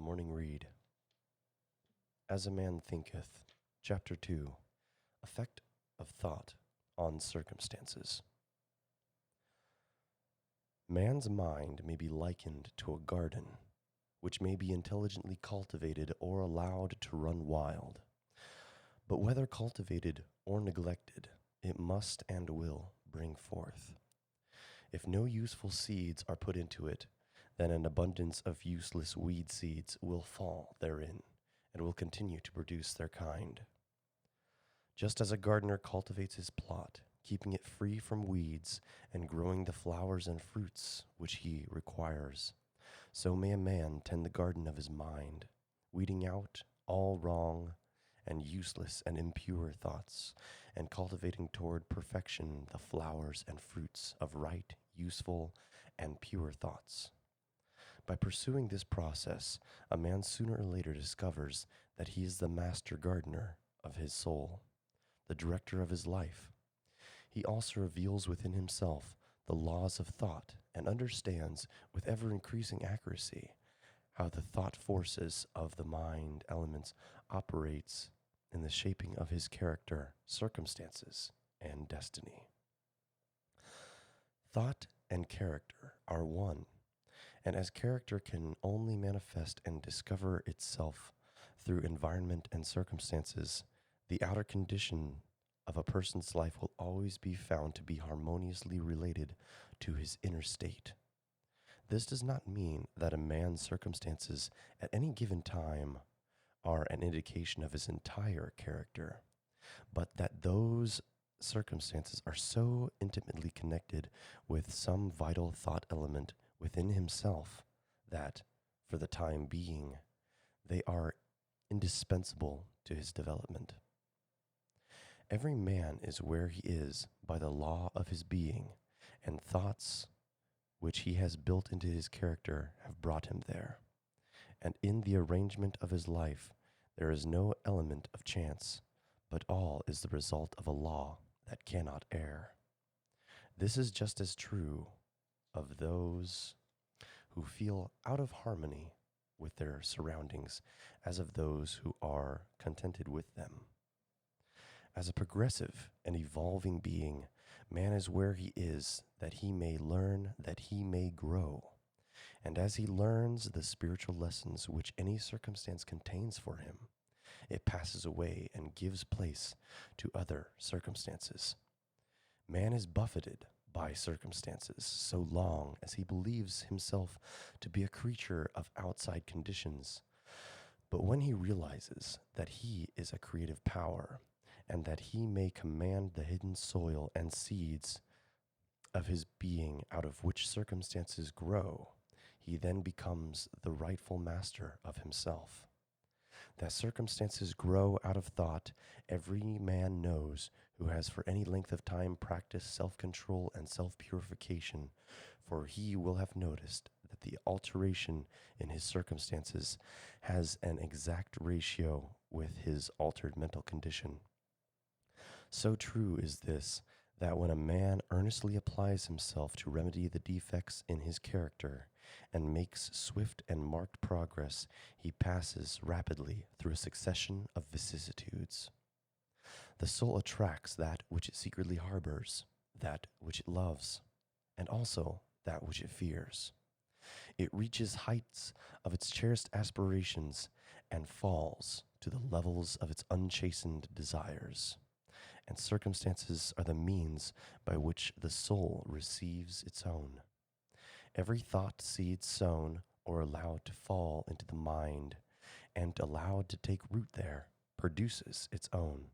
Morning Read. As a Man Thinketh, Chapter 2, Effect of Thought on Circumstances. Man's mind may be likened to a garden, which may be intelligently cultivated or allowed to run wild. But whether cultivated or neglected, it must and will bring forth. If no useful seeds are put into it, then an abundance of useless weed seeds will fall therein, and will continue to produce their kind. Just as a gardener cultivates his plot, keeping it free from weeds and growing the flowers and fruits which he requires, so may a man tend the garden of his mind, weeding out all wrong and useless and impure thoughts, and cultivating toward perfection the flowers and fruits of right, useful, and pure thoughts. By pursuing this process, a man sooner or later discovers that he is the master gardener of his soul, the director of his life. He also reveals within himself the laws of thought and understands with ever-increasing accuracy how the thought forces of the mind elements operates in the shaping of his character, circumstances, and destiny. Thought and character are one, and as character can only manifest and discover itself through environment and circumstances, the outer condition of a person's life will always be found to be harmoniously related to his inner state. This does not mean that a man's circumstances at any given time are an indication of his entire character, but that those circumstances are so intimately connected with some vital thought element within himself that, for the time being, they are indispensable to his development. Every man is where he is by the law of his being, and thoughts which he has built into his character have brought him there. And in the arrangement of his life, there is no element of chance, but all is the result of a law that cannot err. This is just as true of those who feel out of harmony with their surroundings as of those who are contented with them. As a progressive and evolving being, man is where he is that he may learn, that he may grow. And as he learns the spiritual lessons which any circumstance contains for him, it passes away and gives place to other circumstances. Man is buffeted by circumstances so long as he believes himself to be a creature of outside conditions. But when he realizes that he is a creative power and that he may command the hidden soil and seeds of his being out of which circumstances grow, he then becomes the rightful master of himself. That circumstances grow out of thought, every man knows who has for any length of time practiced self-control and self-purification, for he will have noticed that the alteration in his circumstances has an exact ratio with his altered mental condition. So true is this, that when a man earnestly applies himself to remedy the defects in his character and makes swift and marked progress, he passes rapidly through a succession of vicissitudes. The soul attracts that which it secretly harbors, that which it loves, and also that which it fears. It reaches heights of its cherished aspirations and falls to the levels of its unchastened desires. And circumstances are the means by which the soul receives its own. Every thought seed sown or allowed to fall into the mind and allowed to take root there produces its own,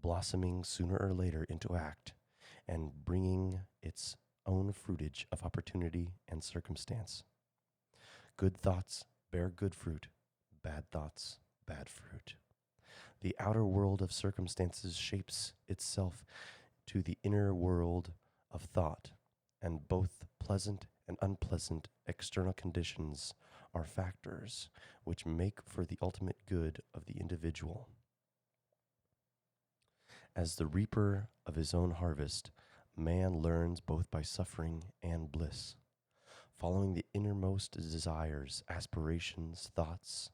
blossoming sooner or later into act and bringing its own fruitage of opportunity and circumstance. Good thoughts bear good fruit, bad thoughts, bad fruit. The outer world of circumstances shapes itself to the inner world of thought, and both pleasant and unpleasant external conditions are factors which make for the ultimate good of the individual. As the reaper of his own harvest, man learns both by suffering and bliss. following the innermost desires, aspirations, thoughts,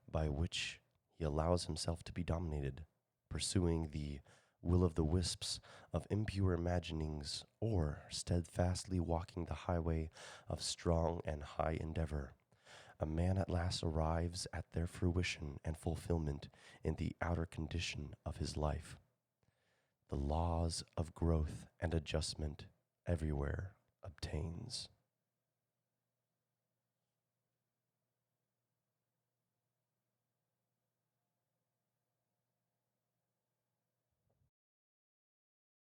by which he allows himself to be dominated, pursuing the will o' the wisps of impure imaginings, or steadfastly walking the highway of strong and high endeavor. A man at last arrives at their fruition and fulfillment in the outer condition of his life. The laws of growth and adjustment everywhere obtains.